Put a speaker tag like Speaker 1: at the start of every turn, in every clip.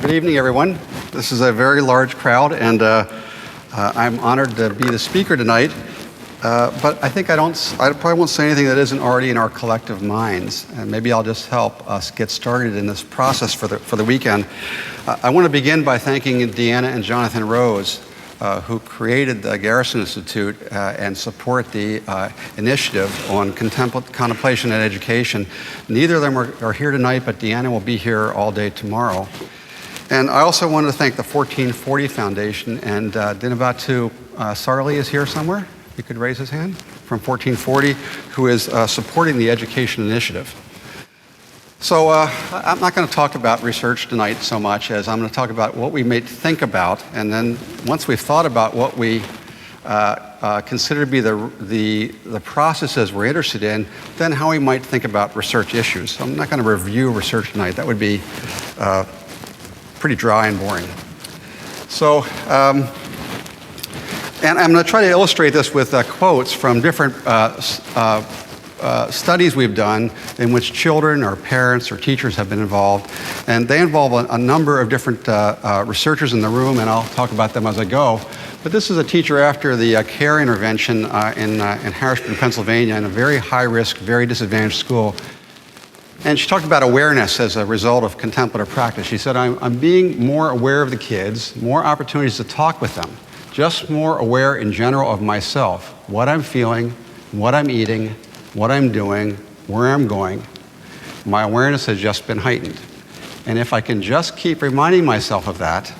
Speaker 1: Good evening, everyone. This is a very large crowd, and I'm honored to be the speaker tonight. But I think I probably won't say anything that isn't already in our collective minds, and maybe I'll just help us get started in this process for the weekend. I want to begin by thanking Deanna and Jonathan Rose, who created the Garrison Institute and support the initiative on contemplation and education. Neither of them are here tonight, but Deanna will be here all day tomorrow. And I also wanted to thank the 1440 Foundation, and Dinabatu Sarli is here somewhere. He could raise his hand, from 1440, who is supporting the education initiative. So I'm not going to talk about research tonight so much as I'm going to talk about what we may think about, and then once we've thought about what we consider to be the processes we're interested in, then how we might think about research issues. So I'm not going to review research tonight. That would be pretty dry and boring. So, and I'm going to try to illustrate this with quotes from different studies we've done in which children or parents or teachers have been involved. And they involve a number of different researchers in the room, and I'll talk about them as I go. But this is a teacher after the care intervention in Harrisburg, Pennsylvania, in a very high-risk, very disadvantaged school. And she talked about awareness as a result of contemplative practice. She said, I'm being more aware of the kids, more opportunities to talk with them, just more aware in general of myself, what I'm feeling, what I'm eating, what I'm doing, where I'm going. My awareness has just been heightened. And if I can just keep reminding myself of that,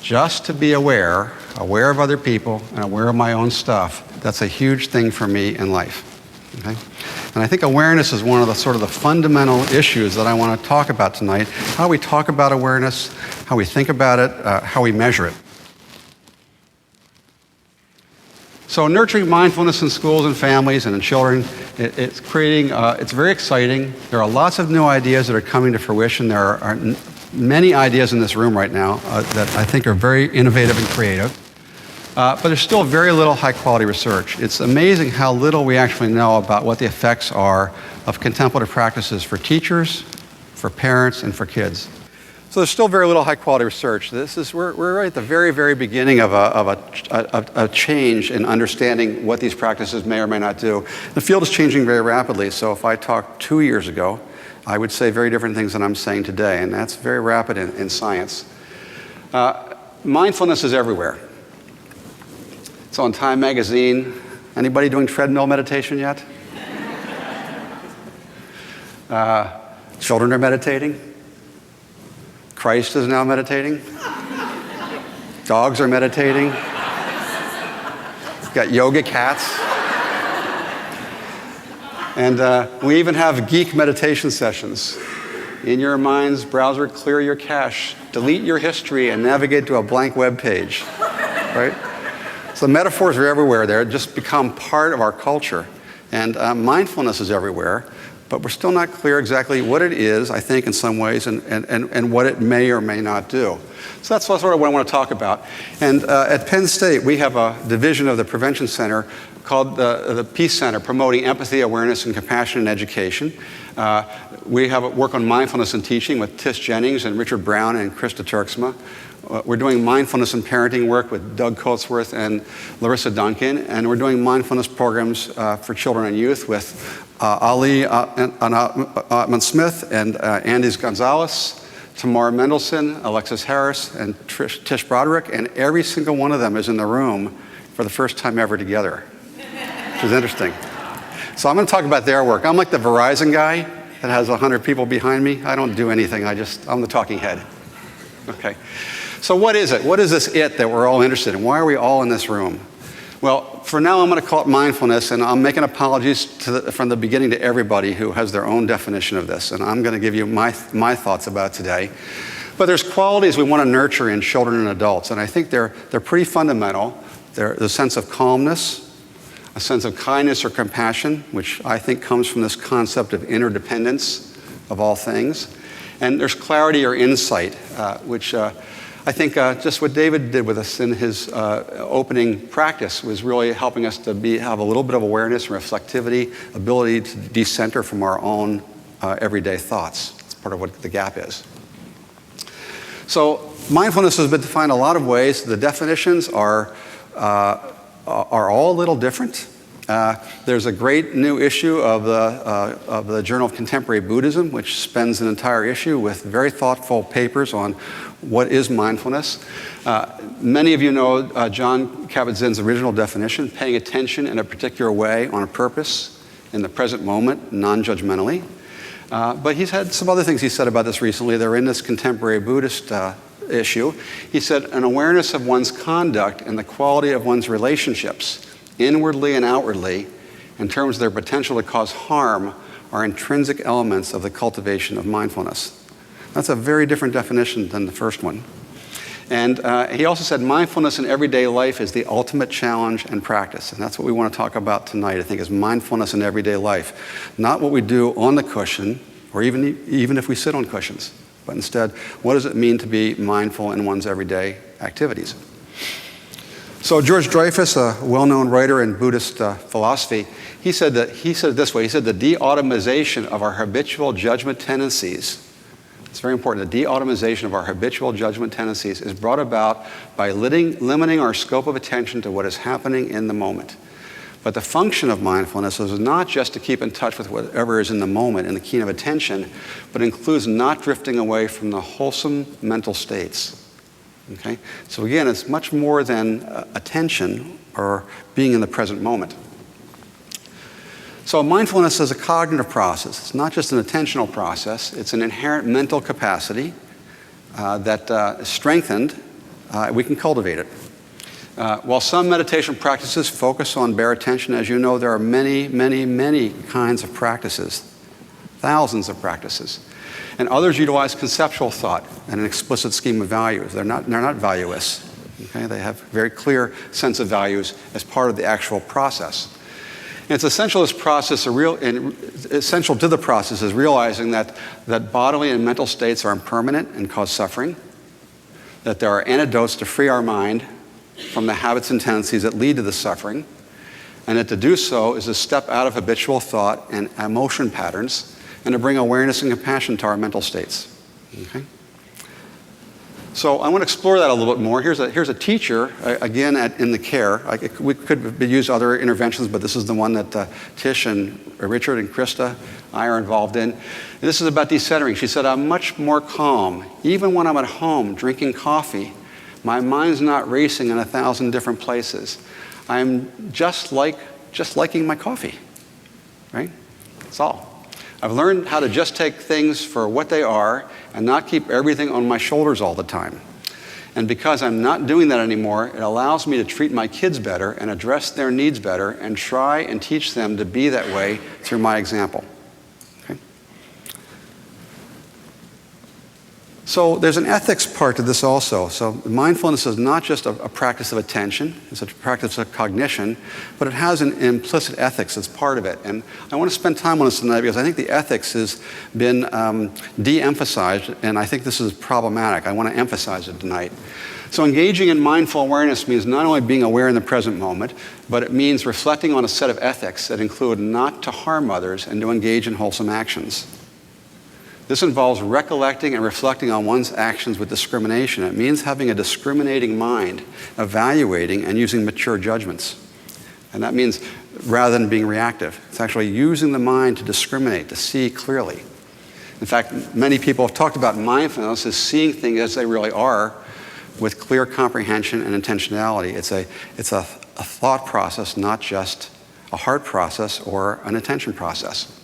Speaker 1: just to be aware of other people and aware of my own stuff, that's a huge thing for me in life. Okay? And I think awareness is one of the sort of the fundamental issues that I want to talk about tonight. How we talk about awareness, how we think about it, how we measure it. So nurturing mindfulness in schools and families and in children, it's very exciting. There are lots of new ideas that are coming to fruition. There are many ideas in this room right now that I think are very innovative and creative. But there's still very little high-quality research. It's amazing how little we actually know about what the effects are of contemplative practices for teachers, for parents, and for kids. So there's still very little high-quality research. We're right at the very, very beginning of a change in understanding what these practices may or may not do. The field is changing very rapidly, so if I talked 2 years ago, I would say very different things than I'm saying today, and that's very rapid in science. Mindfulness is everywhere. It's on Time magazine. Anybody doing treadmill meditation yet? Children are meditating. Christ is now meditating. Dogs are meditating. We've got yoga cats. And we even have geek meditation sessions. In your mind's browser, clear your cache, delete your history, and navigate to a blank web page. Right? So the metaphors are everywhere. They're just become part of our culture. And mindfulness is everywhere, but we're still not clear exactly what it is, I think, in some ways, and what it may or may not do. So that's sort of what I want to talk about. And at Penn State, we have a division of the Prevention Center called the Peace Center, promoting empathy, awareness, and compassion in education. We have work on mindfulness and teaching with Tish Jennings and Richard Brown and Krista Turksma. We're doing mindfulness and parenting work with Doug Coatsworth and Larissa Duncan, and we're doing mindfulness programs for children and youth with Ali Atman-Smith and Andes Gonzalez, Tamara Mendelson, Alexis Harris, and Tish Broderick, and every single one of them is in the room for the first time ever together, which is interesting. So I'm going to talk about their work. I'm like the Verizon guy that has 100 people behind me. I don't do anything. I'm the talking head. Okay. So what is it? What is this it that we're all interested in? Why are we all in this room? Well, for now, I'm going to call it mindfulness, and I'm making apologies from the beginning to everybody who has their own definition of this, and I'm going to give you my thoughts about it today. But there's qualities we want to nurture in children and adults, and I think they're pretty fundamental. They're the sense of calmness, a sense of kindness or compassion, which I think comes from this concept of interdependence of all things. And there's clarity or insight, which I think just what David did with us in his opening practice was really helping us to have a little bit of awareness and reflectivity, ability to decenter from our own everyday thoughts. That's part of what the gap is. So mindfulness has been defined a lot of ways. The definitions are all a little different. There's a great new issue of the Journal of Contemporary Buddhism, which spends an entire issue with very thoughtful papers on what is mindfulness. Many of you know John Kabat-Zinn's original definition, paying attention in a particular way on a purpose in the present moment, non-judgmentally. But he's had some other things he said about this recently. They're in this contemporary Buddhist issue. He said, an awareness of one's conduct and the quality of one's relationships, inwardly and outwardly, in terms of their potential to cause harm, are intrinsic elements of the cultivation of mindfulness. That's a very different definition than the first one. And he also said mindfulness in everyday life is the ultimate challenge and practice. And that's what we want to talk about tonight, I think, is mindfulness in everyday life. Not what we do on the cushion, or even if we sit on cushions, but instead, what does it mean to be mindful in one's everyday activities? So George Dreyfus, a well-known writer in Buddhist philosophy, he said it this way. He said the de-automization of our habitual judgment tendencies, it's very important, the de-automization of our habitual judgment tendencies is brought about by limiting our scope of attention to what is happening in the moment. But the function of mindfulness is not just to keep in touch with whatever is in the moment, in the keen of attention, but includes not drifting away from the wholesome mental states. Okay? So again, it's much more than attention or being in the present moment. So mindfulness is a cognitive process. It's not just an attentional process. It's an inherent mental capacity that is strengthened. We can cultivate it. While some meditation practices focus on bare attention, as you know, there are many, many, many kinds of practices, thousands of practices. And others utilize conceptual thought and an explicit scheme of values. They're not valueless. Okay? They have a very clear sense of values as part of the actual process. And it's essential to the process is realizing that bodily and mental states are impermanent and cause suffering, that there are antidotes to free our mind from the habits and tendencies that lead to the suffering, and that to do so is to step out of habitual thought and emotion patterns and to bring awareness and compassion to our mental states. Okay? So I want to explore that a little bit more. Here's a teacher, again, in the care. We could use other interventions, but this is the one that Tish and Richard and Krista I are involved in. And this is about decentering. She said, I'm much more calm. Even when I'm at home drinking coffee, my mind's not racing in 1,000 different places. I'm just liking my coffee, right? That's all. I've learned how to just take things for what they are and not keep everything on my shoulders all the time. And because I'm not doing that anymore, it allows me to treat my kids better and address their needs better and try and teach them to be that way through my example. Okay? So there's an ethics part to this also. So mindfulness is not just a practice of attention, it's a practice of cognition, but it has an implicit ethics that's part of it. And I want to spend time on this tonight because I think the ethics has been de-emphasized, and I think this is problematic. I want to emphasize it tonight. So engaging in mindful awareness means not only being aware in the present moment, but it means reflecting on a set of ethics that include not to harm others and to engage in wholesome actions. This involves recollecting and reflecting on one's actions with discrimination. It means having a discriminating mind, evaluating and using mature judgments. And that means rather than being reactive, it's actually using the mind to discriminate, to see clearly. In fact, many people have talked about mindfulness as seeing things as they really are with clear comprehension and intentionality. It's a thought process, not just a heart process or an attention process.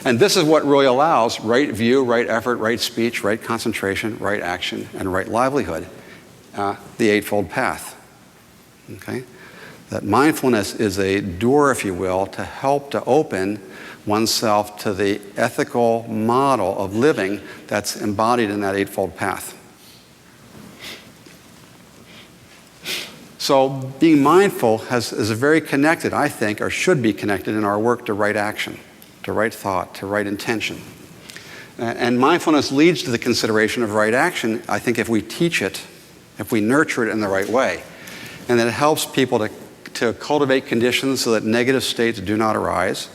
Speaker 1: And this is what really allows right view, right effort, right speech, right concentration, right action, and right livelihood, the Eightfold Path. Okay? That mindfulness is a door, if you will, to help to open oneself to the ethical model of living that's embodied in that Eightfold Path. So being mindful is very connected, I think, or should be connected in our work to right action, to right thought, to right intention. And mindfulness leads to the consideration of right action, I think, if we teach it, if we nurture it in the right way. And that it helps people to cultivate conditions so that negative states do not arise,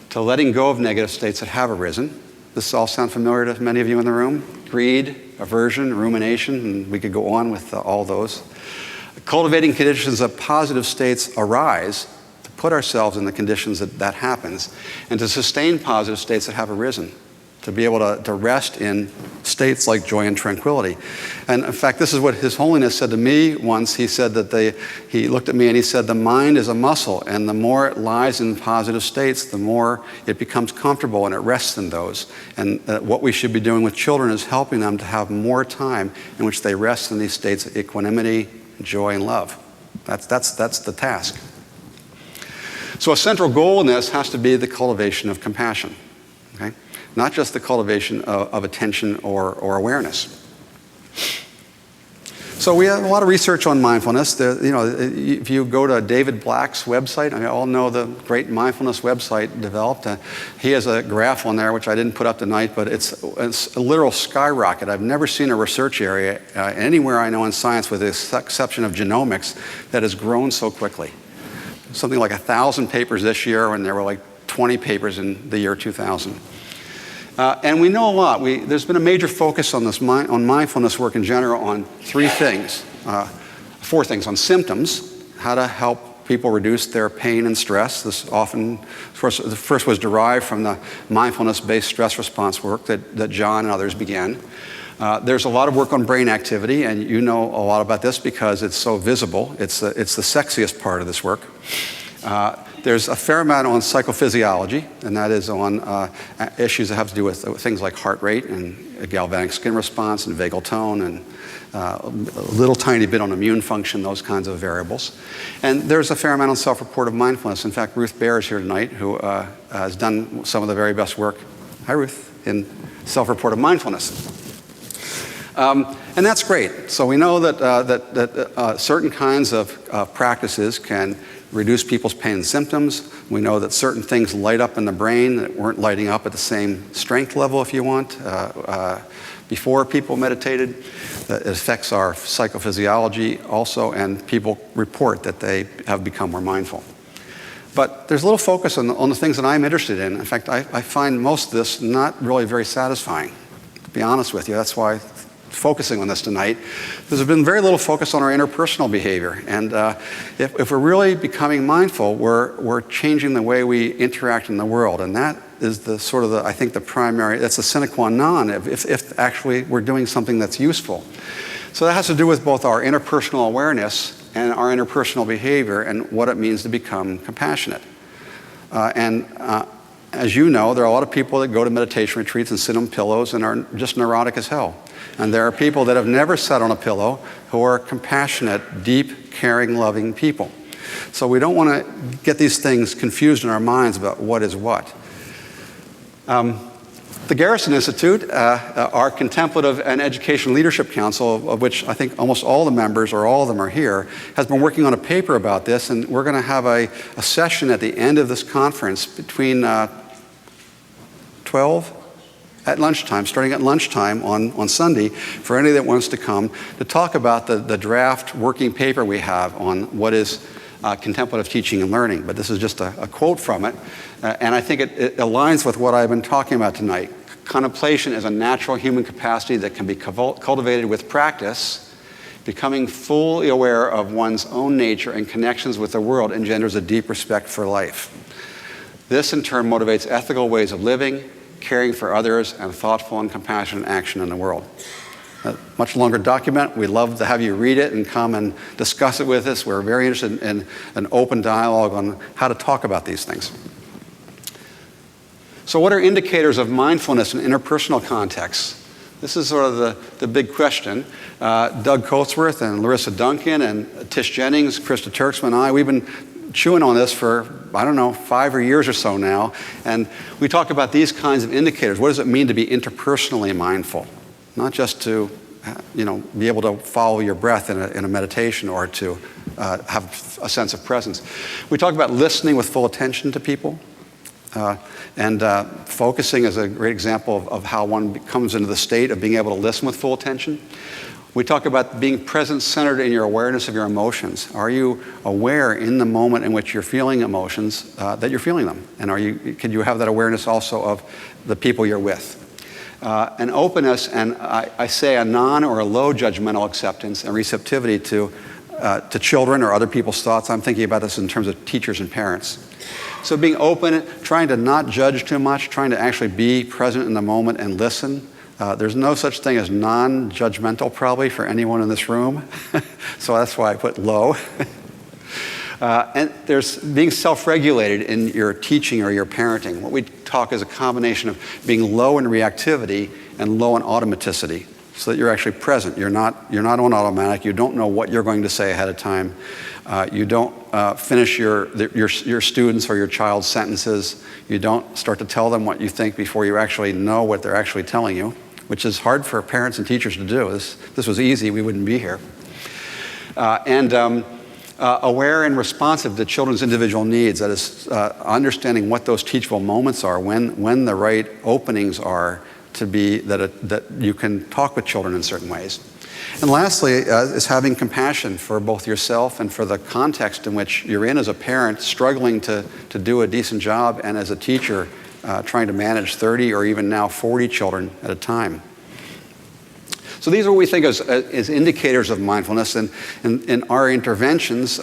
Speaker 1: to letting go of negative states that have arisen. This all sound familiar to many of you in the room? greed, aversion, rumination, and we could go on with all those. Cultivating conditions of positive states arise, to put ourselves in the conditions that happens, and to sustain positive states that have arisen, to be able to rest in states like joy and tranquility. And in fact, this is what His Holiness said to me once. He said that he looked at me and he said, the mind is a muscle, and the more it lies in positive states, the more it becomes comfortable and it rests in those. And what we should be doing with children is helping them to have more time in which they rest in these states of equanimity, joy, and love. That's the task. So a central goal in this has to be the cultivation of compassion. Okay? Not just the cultivation of attention or awareness. So we have a lot of research on mindfulness. If you go to David Black's website, I all know the great mindfulness website developed. He has a graph on there, which I didn't put up tonight, but it's a literal skyrocket. I've never seen a research area anywhere I know in science, with the exception of genomics, that has grown so quickly. Something like 1,000 papers this year, and there were like 20 papers in the year 2000. And we know a lot. There's been a major focus on on mindfulness work in general on four things: on symptoms, how to help people reduce their pain and stress. This often, the first was derived from the mindfulness-based stress response work that John and others began. There's a lot of work on brain activity, and you know a lot about this because it's so visible. It's the sexiest part of this work. There's a fair amount on psychophysiology, and that is on issues that have to do with things like heart rate and galvanic skin response and vagal tone, and a little tiny bit on immune function, those kinds of variables. And there's a fair amount on self-reported mindfulness. In fact, Ruth Baer is here tonight, who has done some of the very best work, hi Ruth, in self-reported mindfulness. And that's great. So we know that certain kinds of practices can reduce people's pain and symptoms. We know that certain things light up in the brain that weren't lighting up at the same strength level, if you want, before people meditated. It affects our psychophysiology also, and people report that they have become more mindful. But there's a little focus on the things that I'm interested in. In fact, I find most of this not really very satisfying, to be honest with you. That's why focusing on this tonight. There's been very little focus on our interpersonal behavior. And if we're really becoming mindful, we're changing the way we interact in the world. And that is I think the primary, that's the sine qua non if actually we're doing something that's useful. So that has to do with both our interpersonal awareness and our interpersonal behavior and what it means to become compassionate. As you know, there are a lot of people that go to meditation retreats and sit on pillows and are just neurotic as hell. And there are people that have never sat on a pillow who are compassionate, deep, caring, loving people. So we don't want to get these things confused in our minds about what is what. The Garrison Institute, our Contemplative and Education Leadership Council, of which I think almost all the members, or all of them, are here, has been working on a paper about this, and we're going to have a session at the end of this conference between 12 at lunchtime, starting at lunchtime on Sunday, for any that wants to come, to talk about the draft working paper we have on what is contemplative teaching and learning. But this is just a quote from it, and I think it aligns with what I've been talking about tonight. Contemplation is a natural human capacity that can be cultivated with practice. Becoming fully aware of one's own nature and connections with the world engenders a deep respect for life. This in turn motivates ethical ways of living, caring for others, and thoughtful and compassionate action in the world. A much longer document. We'd love to have you read it and come and discuss it with us. We're very interested in an open dialogue on how to talk about these things. So what are indicators of mindfulness in interpersonal contexts? This is sort of the big question. Doug Coatsworth and Larissa Duncan and Tish Jennings, Krista Turksman, and I, we've been chewing on this for, 5 years or so now. And we talk about these kinds of indicators. What does it mean to be interpersonally mindful? Not just to, be able to follow your breath in a meditation or to have a sense of presence. We talk about listening with full attention to people. And focusing is a great example of how one comes into the state of being able to listen with full attention. We talk about being present-centered in your awareness of your emotions. Are you aware in the moment in which you're feeling emotions that you're feeling them? And can you have that awareness also of the people you're with? An openness, and I say a non or a low judgmental acceptance and receptivity to children or other people's thoughts. I'm thinking about this in terms of teachers and parents. So being open, trying to not judge too much, trying to actually be present in the moment and listen. There's no such thing as non-judgmental probably for anyone in this room. So that's why I put low. And there's being self-regulated in your teaching or your parenting. What we talk is a combination of being low in reactivity and low in automaticity, so that you're actually present. You're not on automatic. You don't know what you're going to say ahead of time. You don't finish your students or your child's sentences. You don't start to tell them what you think before you actually know what they're actually telling you, which is hard for parents and teachers to do. This was easy, we wouldn't be here. Aware and responsive to children's individual needs, that is understanding what those teachable moments are, when the right openings are to be, that you can talk with children in certain ways. And lastly is having compassion for both yourself and for the context in which you're in as a parent, struggling to do a decent job, and as a teacher trying to manage 30 or even now 40 children at a time. So these are what we think as indicators of mindfulness, and in our interventions,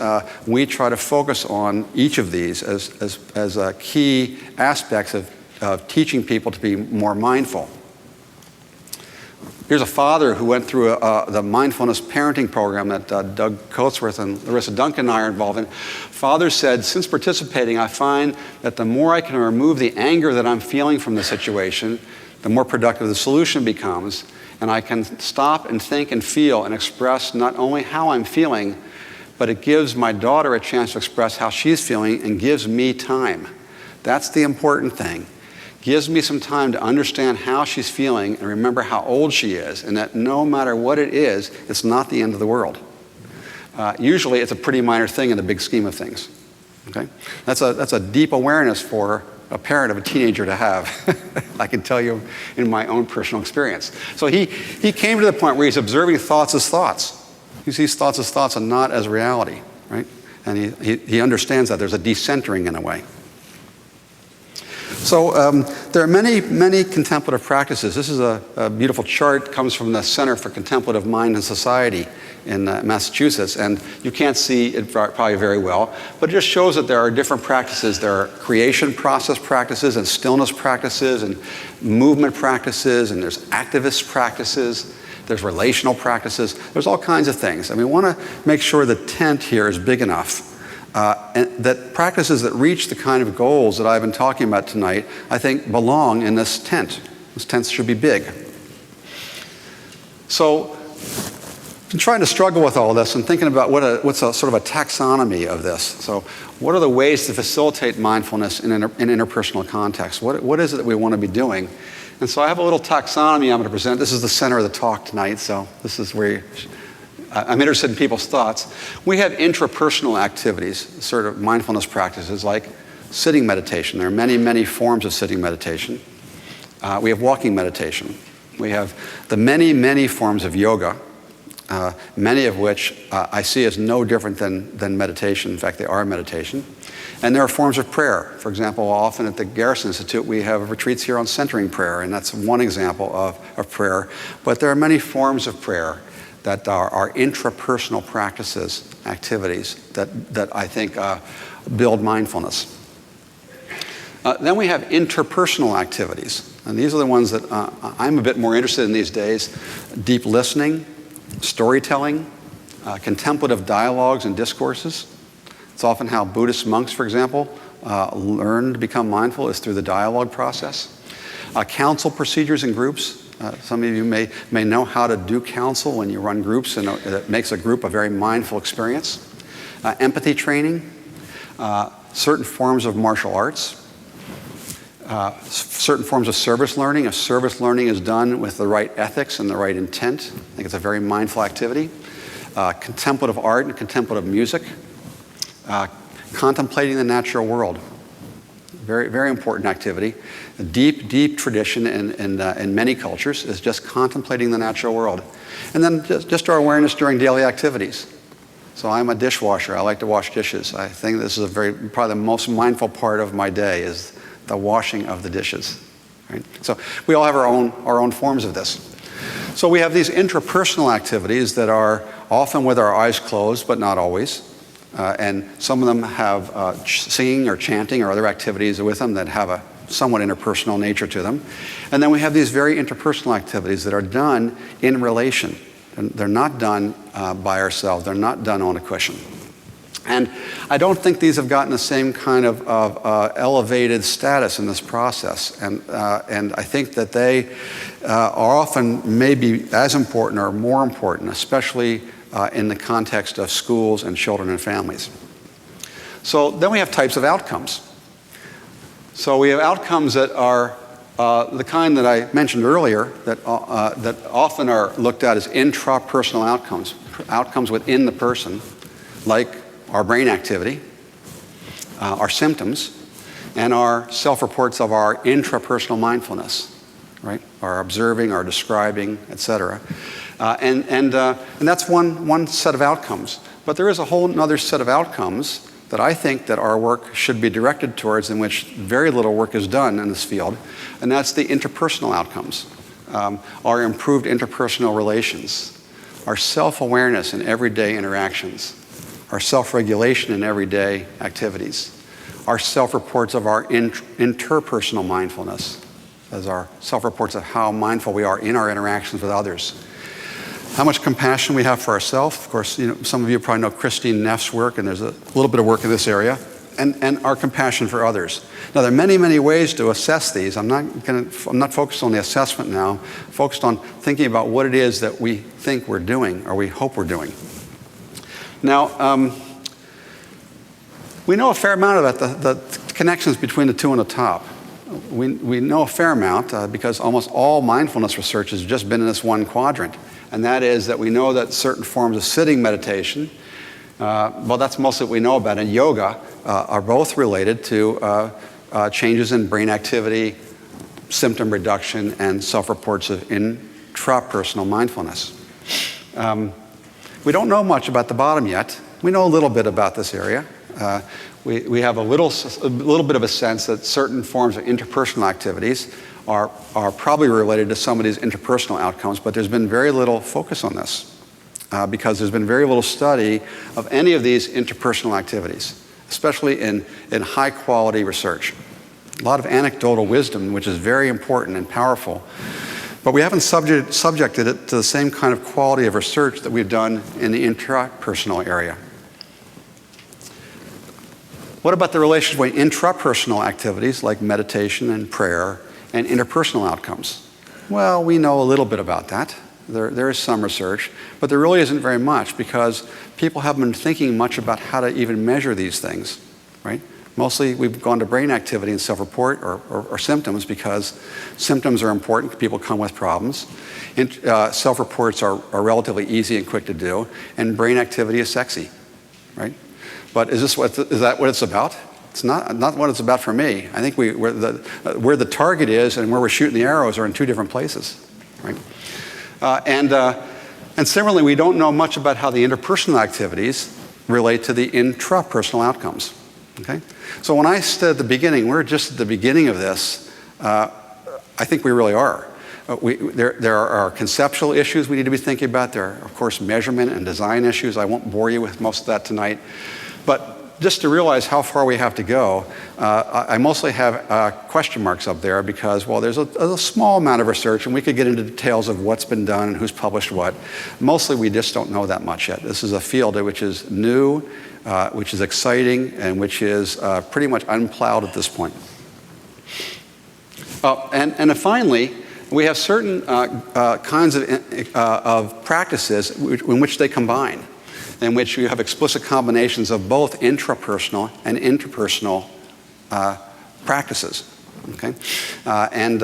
Speaker 1: we try to focus on each of these as key aspects of teaching people to be more mindful. Here's a father who went through the mindfulness parenting program that Doug Coatsworth and Larissa Duncan and I are involved in. Father said, since participating, I find that the more I can remove the anger that I'm feeling from the situation, the more productive the solution becomes. And I can stop and think and feel and express not only how I'm feeling, but it gives my daughter a chance to express how she's feeling and gives me time. That's the important thing. Gives me some time to understand how she's feeling and remember how old she is, and that no matter what it is, it's not the end of the world. Usually it's a pretty minor thing in the big scheme of things. Okay? That's a deep awareness for a parent of a teenager to have. I can tell you in my own personal experience. So he came to the point where he's observing thoughts as thoughts. He sees thoughts as thoughts and not as reality, right? And he understands that there's a decentering in a way. So there are many, many contemplative practices. This is a beautiful chart, comes from the Center for Contemplative Mind and Society in Massachusetts, and you can't see it probably very well, but it just shows that there are different practices. There are creation process practices and stillness practices and movement practices, and there's activist practices, there's relational practices, there's all kinds of things. And we want to make sure the tent here is big enough, and that practices that reach the kind of goals that I've been talking about tonight, I think belong in this tent. This tent should be big. So I've been trying to struggle with all this and thinking about what's a sort of a taxonomy of this. So what are the ways to facilitate mindfulness in interpersonal context? What is it that we want to be doing? And so I have a little taxonomy I'm going to present. This is the center of the talk tonight, so this is where I'm interested in people's thoughts. We have intrapersonal activities, sort of mindfulness practices like sitting meditation. There are many, many forms of sitting meditation. We have walking meditation. We have the many, many forms of yoga, many of which I see as no different than meditation. In fact, they are meditation. And there are forms of prayer. For example, often at the Garrison Institute, we have retreats here on centering prayer, and that's one example of prayer. But there are many forms of prayer that are intrapersonal practices, activities that I think build mindfulness. Then we have interpersonal activities, and these are the ones that I'm a bit more interested in these days. Deep listening, storytelling, contemplative dialogues and discourses. It's often how Buddhist monks, for example, learn to become mindful is through the dialogue process. Counsel procedures in groups. Some of you may know how to do counsel when you run groups, and it makes a group a very mindful experience. Empathy training, certain forms of martial arts, certain forms of service learning. If service learning is done with the right ethics and the right intent, I think it's a very mindful activity. Contemplative art and contemplative music. Contemplating the natural world. Very, very important activity. A deep, deep tradition in many cultures is just contemplating the natural world. And then just our awareness during daily activities. So I'm a dishwasher. I like to wash dishes. I think this is probably the most mindful part of my day is the washing of the dishes. right? So we all have our own forms of this. So we have these intrapersonal activities that are often with our eyes closed, but not always. And some of them have singing or chanting or other activities with them that have a somewhat interpersonal nature to them. And then we have these very interpersonal activities that are done in relation. And they're not done by ourselves. They're not done on a cushion. And I don't think these have gotten the same kind of elevated status in this process. And I think that they are often maybe as important or more important, especially in the context of schools and children and families. So then we have types of outcomes. So we have outcomes that are the kind that I mentioned earlier, that often are looked at as intrapersonal outcomes, outcomes within the person, like our brain activity, our symptoms, and our self-reports of our intrapersonal mindfulness, right? Our observing, our describing, etc. And that's one set of outcomes. But there is a whole other set of outcomes that I think that our work should be directed towards, in which very little work is done in this field, and that's the interpersonal outcomes. Our improved interpersonal relations, our self-awareness in everyday interactions, our self-regulation in everyday activities, our self-reports of our interpersonal mindfulness, as our self-reports of how mindful we are in our interactions with others. How much compassion we have for ourselves. Of course, some of you probably know Christine Neff's work, and there's a little bit of work in this area, and our compassion for others. Now, there are many, many ways to assess these. I'm not focused on the assessment now. I'm focused on thinking about what it is that we think we're doing, or we hope we're doing. Now, we know a fair amount about the connections between the two on the top. We know a fair amount because almost all mindfulness research has just been in this one quadrant. And that is that we know that certain forms of sitting meditation, well, that's mostly what we know about, and yoga are both related to changes in brain activity, symptom reduction, and self-reports of intrapersonal mindfulness. We don't know much about the bottom yet. We know a little bit about this area. We have a little bit of a sense that certain forms of interpersonal activities are probably related to some of these interpersonal outcomes, but there's been very little focus on this because there's been very little study of any of these interpersonal activities, especially in high quality research. A lot of anecdotal wisdom, which is very important and powerful, but we haven't subjected it to the same kind of quality of research that we've done in the intrapersonal area. What about the relationship between intrapersonal activities like meditation and prayer and interpersonal outcomes? Well, we know a little bit about that. There is some research, but there really isn't very much because people haven't been thinking much about how to even measure these things, right? Mostly we've gone to brain activity and self-report or symptoms because symptoms are important. People come with problems. Self-reports are relatively easy and quick to do, and brain activity is sexy, right? But is that what it's about? It's not what it's about for me. I think where the target is and where we're shooting the arrows are in two different places, right? And similarly, we don't know much about how the interpersonal activities relate to the intrapersonal outcomes. Okay, so when I said at the beginning, we're just at the beginning of this. I think we really are. There are conceptual issues we need to be thinking about. There are, of course, measurement and design issues. I won't bore you with most of that tonight. But just to realize how far we have to go, I mostly have question marks up there because, well, there's a small amount of research, and we could get into details of what's been done and who's published what. Mostly, we just don't know that much yet. This is a field which is new, which is exciting, and which is pretty much unplowed at this point. And finally, we have certain kinds of practices in which they combine, in which you have explicit combinations of both intrapersonal and interpersonal practices. Okay? And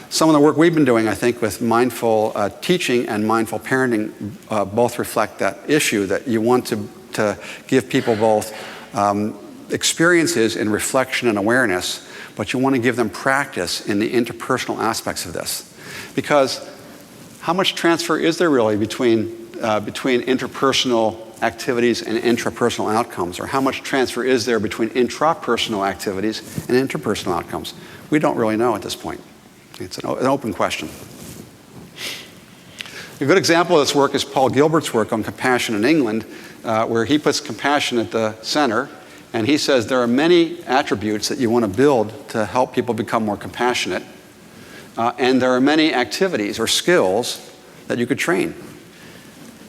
Speaker 1: some of the work we've been doing, I think, with mindful teaching and mindful parenting both reflect that issue, that you want to give people both experiences in reflection and awareness, but you want to give them practice in the interpersonal aspects of this. Because how much transfer is there really between interpersonal activities and intrapersonal outcomes? Or how much transfer is there between intrapersonal activities and interpersonal outcomes? We don't really know at this point. It's an open question. A good example of this work is Paul Gilbert's work on compassion in England, where he puts compassion at the center, and he says there are many attributes that you want to build to help people become more compassionate, and there are many activities or skills that you could train.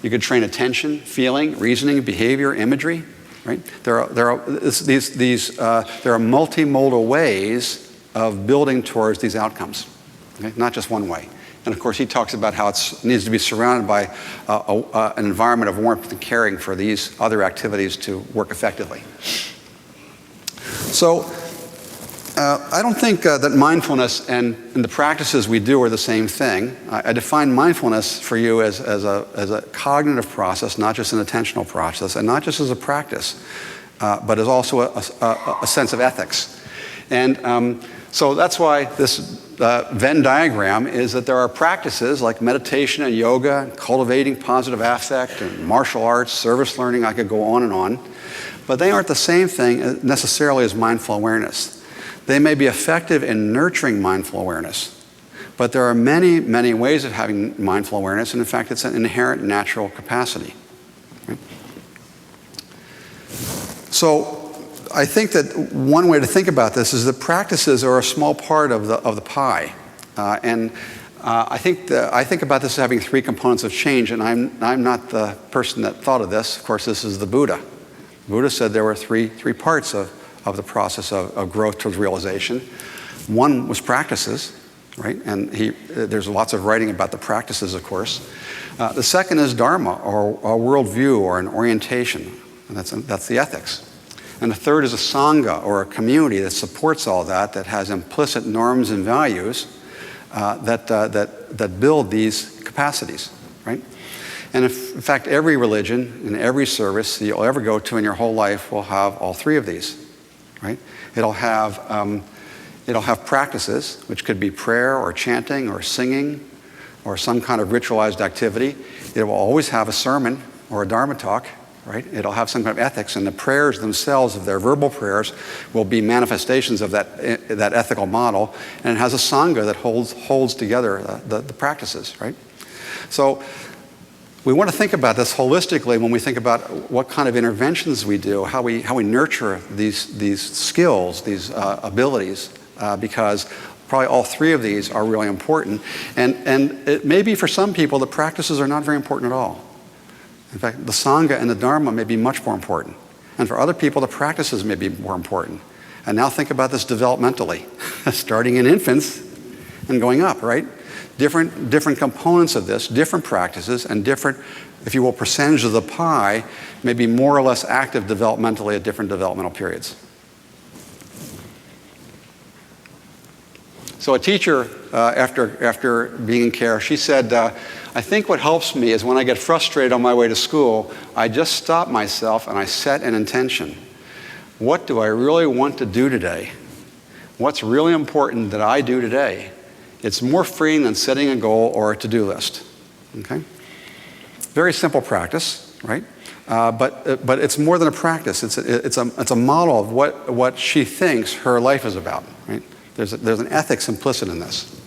Speaker 1: You could train attention, feeling, reasoning, behavior, imagery. Right? There are multimodal ways of building towards these outcomes, okay? Not just one way. And of course, he talks about how it needs to be surrounded by an environment of warmth and caring for these other activities to work effectively. So I don't think that mindfulness and the practices we do are the same thing. I define mindfulness for you as a cognitive process, not just an attentional process, and not just as a practice, but as also a sense of ethics. And so that's why this Venn diagram is that there are practices like meditation and yoga, cultivating positive affect, and martial arts, service learning. I could go on and on. But they aren't the same thing necessarily as mindful awareness. They may be effective in nurturing mindful awareness, but there are many, many ways of having mindful awareness, and in fact, it's an inherent natural capacity. Right? So I think that one way to think about this is that practices are a small part of the pie. I think about this as having three components of change, and I'm not the person that thought of this. Of course, this is the Buddha. The Buddha said there were three parts of the process of growth towards realization. One was practices, right? And there's lots of writing about the practices, of course. The second is dharma, or a worldview, or an orientation, and that's the ethics. And the third is a sangha, or a community that supports all that has implicit norms and values that build these capacities, right? And in fact, every religion and every service that you'll ever go to in your whole life will have all three of these. Right? It'll have practices, which could be prayer or chanting or singing or some kind of ritualized activity. It will always have a sermon or a dharma talk. Right? It'll have some kind of ethics, and the prayers themselves, if they're verbal prayers, will be manifestations of that ethical model. And it has a sangha that holds together the practices. Right? So we want to think about this holistically when we think about what kind of interventions we do, how we nurture these skills, these abilities, because probably all three of these are really important. And it may be for some people the practices are not very important at all. In fact, the Sangha and the Dharma may be much more important. And for other people, the practices may be more important. And now think about this developmentally, starting in infants and going up, right? Different components of this, different practices, and different, if you will, percentage of the pie may be more or less active developmentally at different developmental periods. So a teacher, after being in care, she said, I think what helps me is when I get frustrated on my way to school, I just stop myself and I set an intention. What do I really want to do today? What's really important that I do today? It's more freeing than setting a goal or a to-do list. Okay? Very simple practice, right? But it's more than a practice. It's a model of what she thinks her life is about. Right? There's an ethics implicit in this.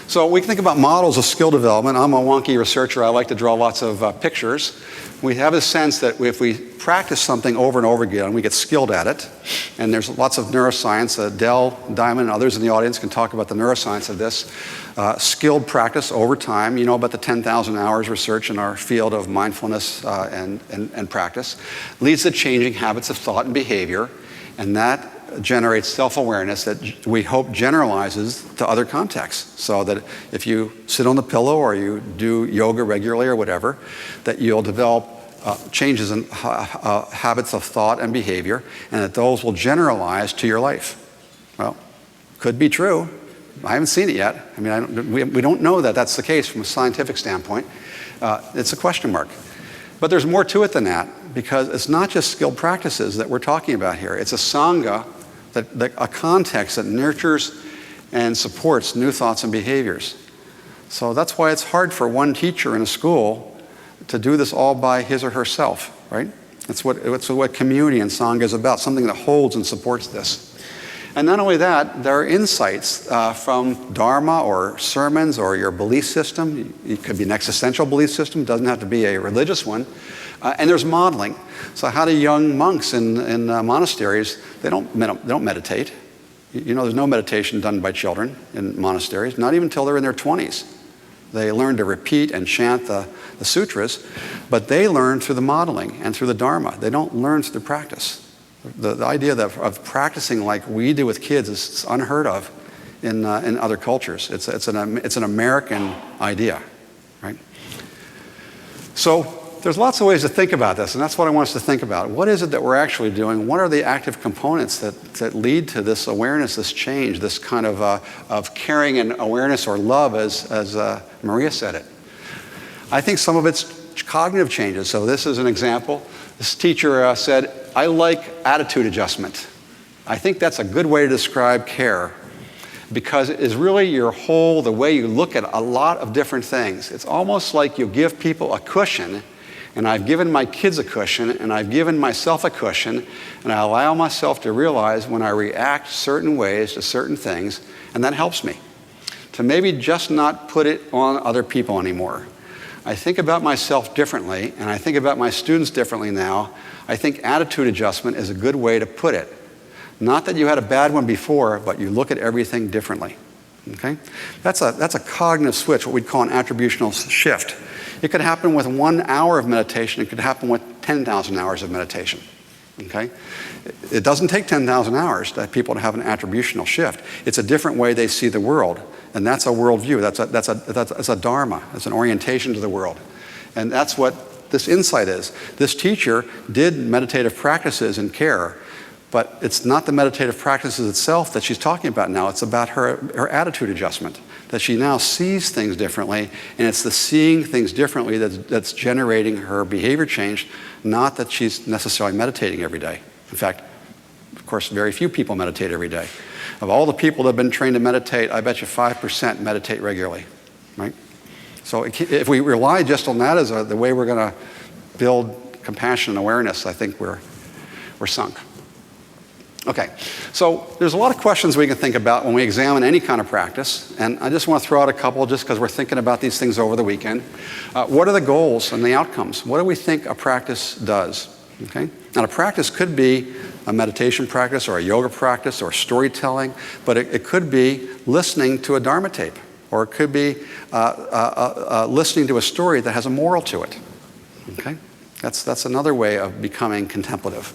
Speaker 1: So we think about models of skill development. I'm a wonky researcher. I like to draw lots of pictures. We have a sense that if we practice something over and over again, we get skilled at it. And there's lots of neuroscience. Dell, Diamond, and others in the audience can talk about the neuroscience of this. Skilled practice over time. You know about the 10,000 hours research in our field of mindfulness and practice. Leads to changing habits of thought and behavior. And that generates self-awareness that we hope generalizes to other contexts. So that if you sit on the pillow or you do yoga regularly or whatever, that you'll develop changes in habits of thought and behavior, and that those will generalize to your life. Well, could be true. I haven't seen it yet. I mean, we don't know that that's the case from a scientific standpoint. It's a question mark. But there's more to it than that, because it's not just skilled practices that we're talking about here. It's a sangha, a context that nurtures and supports new thoughts and behaviors. So that's why it's hard for one teacher in a school to do this all by his or herself, right? It's what community and sangha is about, something that holds and supports this. And not only that, there are insights from Dharma or sermons or your belief system. It could be an existential belief system, doesn't have to be a religious one. And there's modeling. So how do young monks in monasteries, they don't meditate. You know, there's no meditation done by children in monasteries, not even until they're in their 20s. They learn to repeat and chant the sutras, but they learn through the modeling and through the Dharma. They don't learn through the practice. The idea of practicing like we do with kids is unheard of in other cultures. It's an American idea, right? So there's lots of ways to think about this, and that's what I want us to think about. What is it that we're actually doing? What are the active components that lead to this awareness, this change, this kind of caring and awareness or love, as Maria said it? I think some of it's cognitive changes. So this is an example. This teacher said, I like attitude adjustment. I think that's a good way to describe care, because it is really the way you look at a lot of different things. It's almost like you give people a cushion, and I've given my kids a cushion, and I've given myself a cushion, and I allow myself to realize when I react certain ways to certain things, and that helps me to maybe just not put it on other people anymore. I think about myself differently, and I think about my students differently now. I think attitude adjustment is a good way to put it. Not that you had a bad one before, but you look at everything differently. Okay? That's a cognitive switch, what we'd call an attributional shift. It could happen with 1 hour of meditation. It could happen with 10,000 hours of meditation. Okay? It doesn't take 10,000 hours to have people to have an attributional shift. It's a different way they see the world, and that's a worldview. That's a dharma. It's an orientation to the world, and that's what this insight is. This teacher did meditative practices in care, but it's not the meditative practices itself that she's talking about now. It's about her attitude adjustment, that she now sees things differently, and it's the seeing things differently that's generating her behavior change, not that she's necessarily meditating every day. In fact, of course, very few people meditate every day. Of all the people that have been trained to meditate, I bet you 5% meditate regularly, right? So if we rely just on that as the way we're going to build compassion and awareness, I think we're sunk. Okay, so there's a lot of questions we can think about when we examine any kind of practice, and I just want to throw out a couple just because we're thinking about these things over the weekend. What are the goals and the outcomes? What do we think a practice does? Okay, and a practice could be a meditation practice or a yoga practice or storytelling, but it could be listening to a Dharma tape, or it could be listening to a story that has a moral to it. Okay, that's another way of becoming contemplative.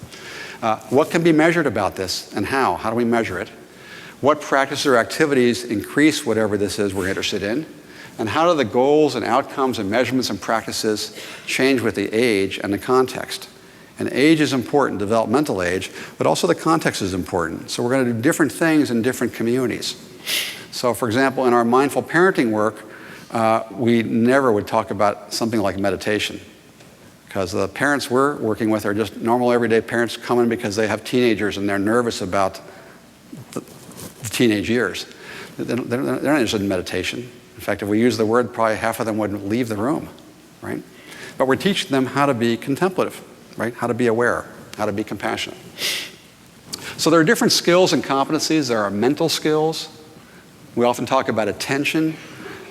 Speaker 1: What can be measured about this, and how? How do we measure it? What practices or activities increase whatever this is we're interested in? And how do the goals and outcomes and measurements and practices change with the age and the context? And age is important, developmental age, but also the context is important. So we're going to do different things in different communities. So for example, in our mindful parenting work, we never would talk about something like meditation, because the parents we're working with are just normal everyday parents coming because they have teenagers and they're nervous about the teenage years. They're not interested in meditation. In fact, if we use the word, probably half of them wouldn't leave the room, right? But we're teaching them how to be contemplative, right? How to be aware, how to be compassionate. So there are different skills and competencies. There are mental skills. We often talk about attention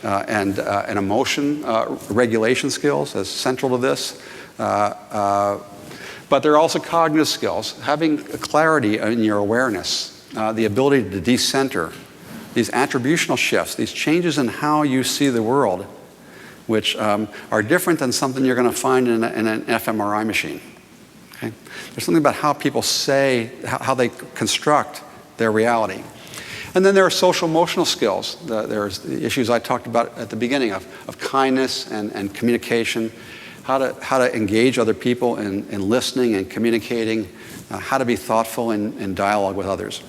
Speaker 1: and emotion regulation skills as central to this. But there are also cognitive skills, having clarity in your awareness, the ability to decenter, these attributional shifts, these changes in how you see the world, which are different than something you're going to find in an fMRI machine. Okay? There's something about how people say, how they construct their reality. And then there are social emotional skills. There's the issues I talked about at the beginning of kindness and communication, how to engage other people in listening and communicating, how to be thoughtful in dialogue with others.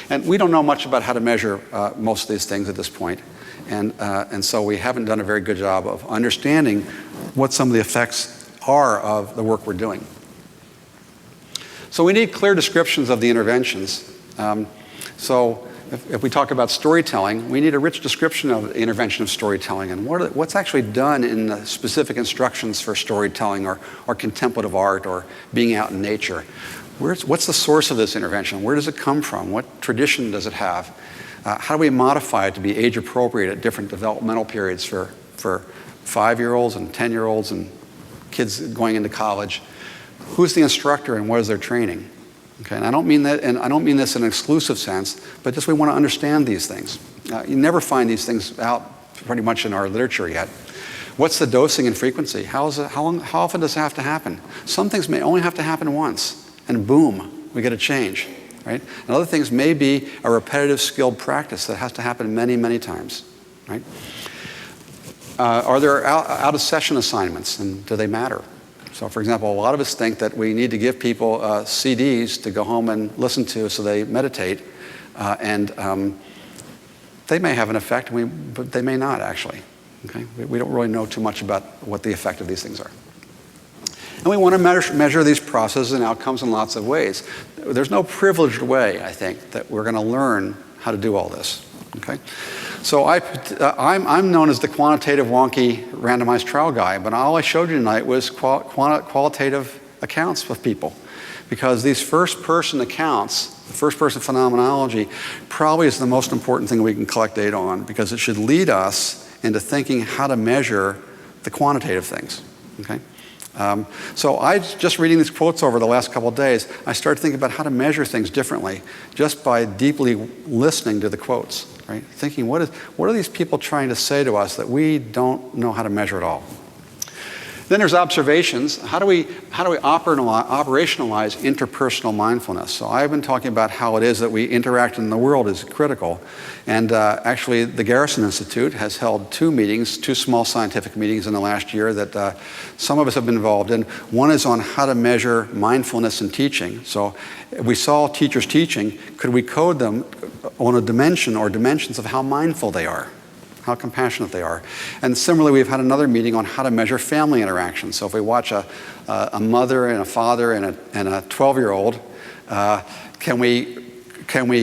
Speaker 1: And we don't know much about how to measure most of these things at this point. And so we haven't done a very good job of understanding what some of the effects are of the work we're doing. So we need clear descriptions of the interventions. So if we talk about storytelling, we need a rich description of the intervention of storytelling and what's actually done in the specific instructions for storytelling or contemplative art or being out in nature. what's the source of this intervention? Where does it come from? What tradition does it have? How do we modify it to be age appropriate at different developmental periods for 5-year-olds and 10-year-olds and kids going into college? Who's the instructor and what is their training? Okay, and I don't mean this in an exclusive sense, but just we want to understand these things. You never find these things out pretty much in our literature yet. What's the dosing and frequency? How often does it have to happen? Some things may only have to happen once, and boom, we get a change, right? And other things may be a repetitive, skilled practice that has to happen many, many times, right? Are there out-of-session assignments, and do they matter? So, for example, a lot of us think that we need to give people CDs to go home and listen to so they meditate, and they may have an effect, but they may not actually. Okay? We don't really know too much about what the effect of these things are. And we want to measure these processes and outcomes in lots of ways. There's no privileged way, I think, that we're going to learn how to do all this. Okay? So I'm known as the quantitative wonky randomized trial guy, but all I showed you tonight was qualitative accounts of people. Because these first-person accounts, the first-person phenomenology, probably is the most important thing we can collect data on, because it should lead us into thinking how to measure the quantitative things. Okay? So I just reading these quotes over the last couple of days, I started thinking about how to measure things differently just by deeply listening to the quotes, right? Thinking, what are these people trying to say to us that we don't know how to measure at all? Then there's observations. How do we operationalize interpersonal mindfulness? So I've been talking about how it is that we interact in the world is critical. And actually, the Garrison Institute has held 2 meetings, 2 small scientific meetings in the last year that some of us have been involved in. One is on how to measure mindfulness in teaching. So we saw teachers teaching. Could we code them on a dimension or dimensions of how mindful they are? How compassionate they are. And similarly, we've had another meeting on how to measure family interaction. So if we watch a mother and a father and a 12-year-old, can we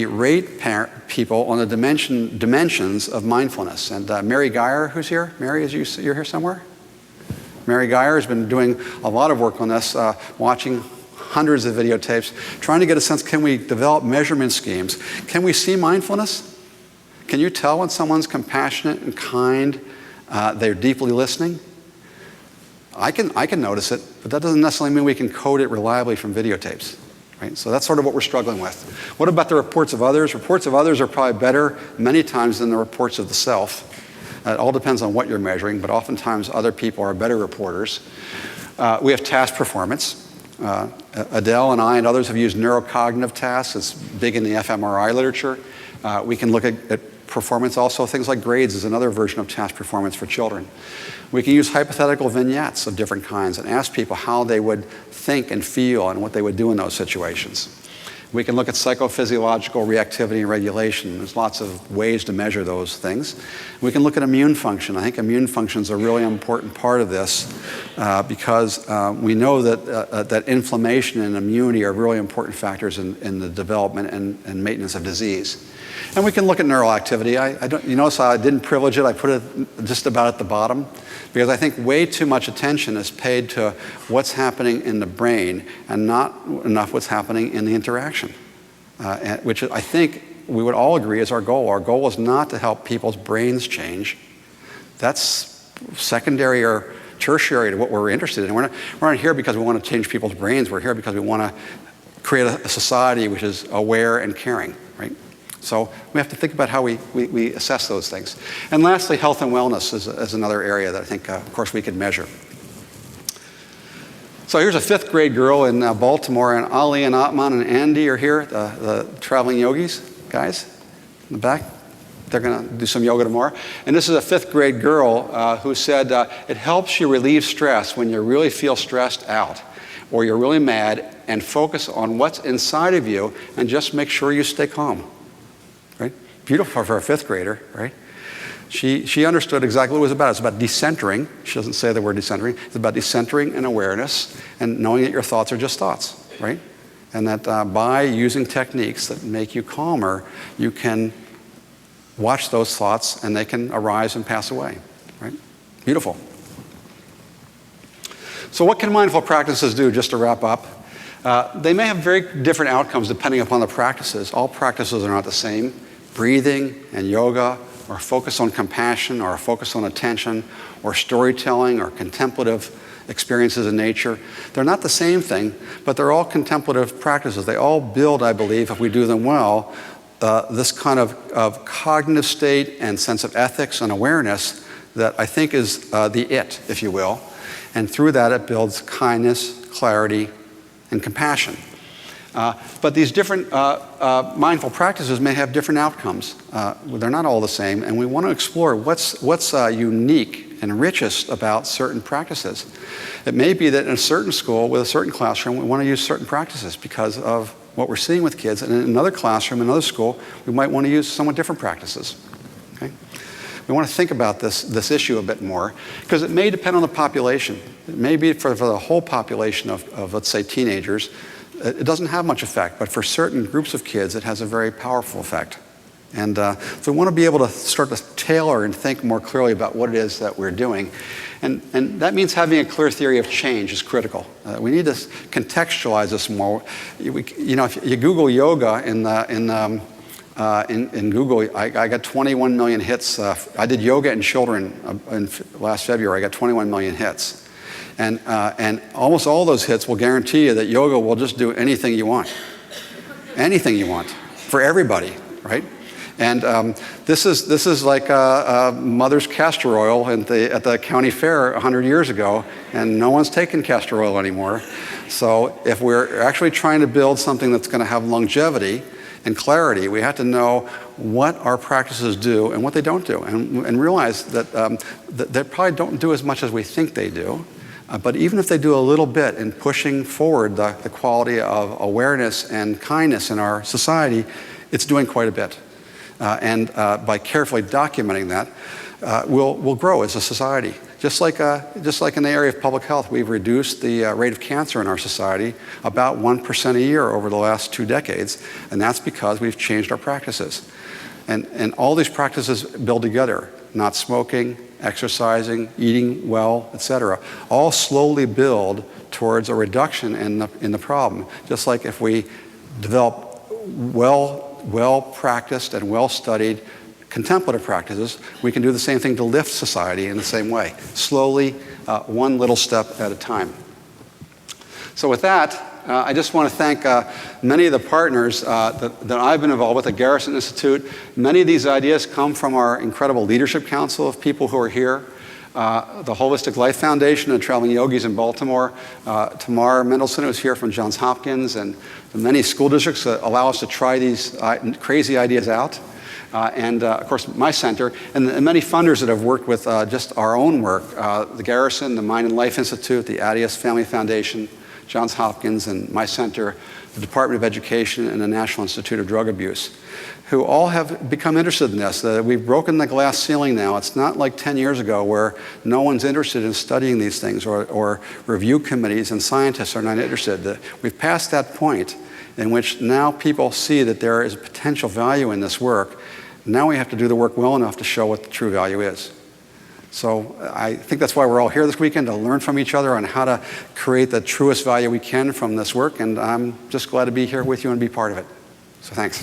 Speaker 1: rate people on the dimensions of mindfulness? And Mary Geyer, who's here? Mary, you're here somewhere? Mary Geyer has been doing a lot of work on this, watching hundreds of videotapes, trying to get a sense, can we develop measurement schemes? Can we see mindfulness? Can you tell when someone's compassionate and kind, they're deeply listening? I can notice it, but that doesn't necessarily mean we can code it reliably from videotapes. Right? So that's sort of what we're struggling with. What about the reports of others? Reports of others are probably better many times than the reports of the self. It all depends on what you're measuring, but oftentimes other people are better reporters. We have task performance. Adele and I and others have used neurocognitive tasks. It's big in the fMRI literature. We can look at performance also. Things like grades is another version of task performance for children. We can use hypothetical vignettes of different kinds and ask people how they would think and feel and what they would do in those situations. We can look at psychophysiological reactivity and regulation. There's lots of ways to measure those things. We can look at immune function. I think immune function is a really important part of this because we know that inflammation and immunity are really important factors in the development and maintenance of disease. And we can look at neural activity. You notice I didn't privilege it. I put it just about at the bottom because I think way too much attention is paid to what's happening in the brain and not enough what's happening in the interaction, which I think we would all agree is our goal. Our goal is not to help people's brains change. That's secondary or tertiary to what we're interested in. We're not here because we want to change people's brains. We're here because we want to create a society which is aware and caring, right? So we have to think about how we assess those things. And lastly, health and wellness is another area that I think, of course, we could measure. So here's a 5th grade girl in Baltimore, and Ali and Atman and Andy are here, the traveling yogis, guys, in the back. They're going to do some yoga tomorrow. And this is a 5th grade girl who said, it helps you relieve stress when you really feel stressed out or you're really mad, and focus on what's inside of you and just make sure you stay calm. Right? Beautiful for a 5th grader, right? She understood exactly what it was about. It's about decentering. She doesn't say the word decentering. It's about decentering and awareness and knowing that your thoughts are just thoughts, right? And that by using techniques that make you calmer, you can watch those thoughts and they can arise and pass away, right? Beautiful. So what can mindful practices do, just to wrap up? They may have very different outcomes depending upon the practices. All practices are not the same. Breathing and yoga, or focus on compassion, or focus on attention, or storytelling, or contemplative experiences in nature. They're not the same thing, but they're all contemplative practices. They all build, I believe, if we do them well, this kind of cognitive state and sense of ethics and awareness that I think is the it, if you will. And through that, it builds kindness, clarity, and compassion. But these different mindful practices may have different outcomes. They're not all the same, and we want to explore what's unique and richest about certain practices. It may be that in a certain school with a certain classroom, we want to use certain practices because of what we're seeing with kids, and in another classroom, another school, we might want to use somewhat different practices. Okay? We want to think about this issue a bit more, because it may depend on the population. It may be for the whole population of, let's say, teenagers, it doesn't have much effect, but for certain groups of kids, it has a very powerful effect. And so we want to be able to start to tailor and think more clearly about what it is that we're doing. And that means having a clear theory of change is critical. We need to contextualize this more. If you Google yoga in Google, I got 21 million hits. I did yoga in children last February. I got 21 million hits. And almost all those hits will guarantee you that yoga will just do anything you want. Anything you want, for everybody, right? And this is like mother's castor oil at the county fair 100 years ago, and no one's taking castor oil anymore. So if we're actually trying to build something that's going to have longevity and clarity, we have to know what our practices do and what they don't do, and realize that they probably don't do as much as we think they do. But even if they do a little bit in pushing forward the quality of awareness and kindness in our society, it's doing quite a bit. And by carefully documenting that, we'll grow as a society. Just like in the area of public health, we've reduced the rate of cancer in our society about 1% a year over the last 2 decades, and that's because we've changed our practices. And all these practices build together. Not smoking, exercising, eating well, etc. All slowly build towards a reduction in the problem. Just like if we develop well-practiced and well-studied contemplative practices, we can do the same thing to lift society in the same way, slowly, one little step at a time. So with that, I just want to thank many of the partners that I've been involved with at Garrison Institute. Many of these ideas come from our incredible leadership council of people who are here. The Holistic Life Foundation and Traveling Yogis in Baltimore. Tamar Mendelson, who's here from Johns Hopkins, and the many school districts that allow us to try these crazy ideas out. And of course, my center, and many funders that have worked with just our own work, the Garrison, the Mind and Life Institute, the Adias Family Foundation, Johns Hopkins, and my center, the Department of Education, and the National Institute of Drug Abuse, who all have become interested in this. We've broken the glass ceiling now. It's not like 10 years ago where no one's interested in studying these things, or review committees and scientists are not interested. We've passed that point in which now people see that there is potential value in this work. Now we have to do the work well enough to show what the true value is. So I think that's why we're all here this weekend, to learn from each other on how to create the truest value we can from this work, and I'm just glad to be here with you and be part of it. So thanks.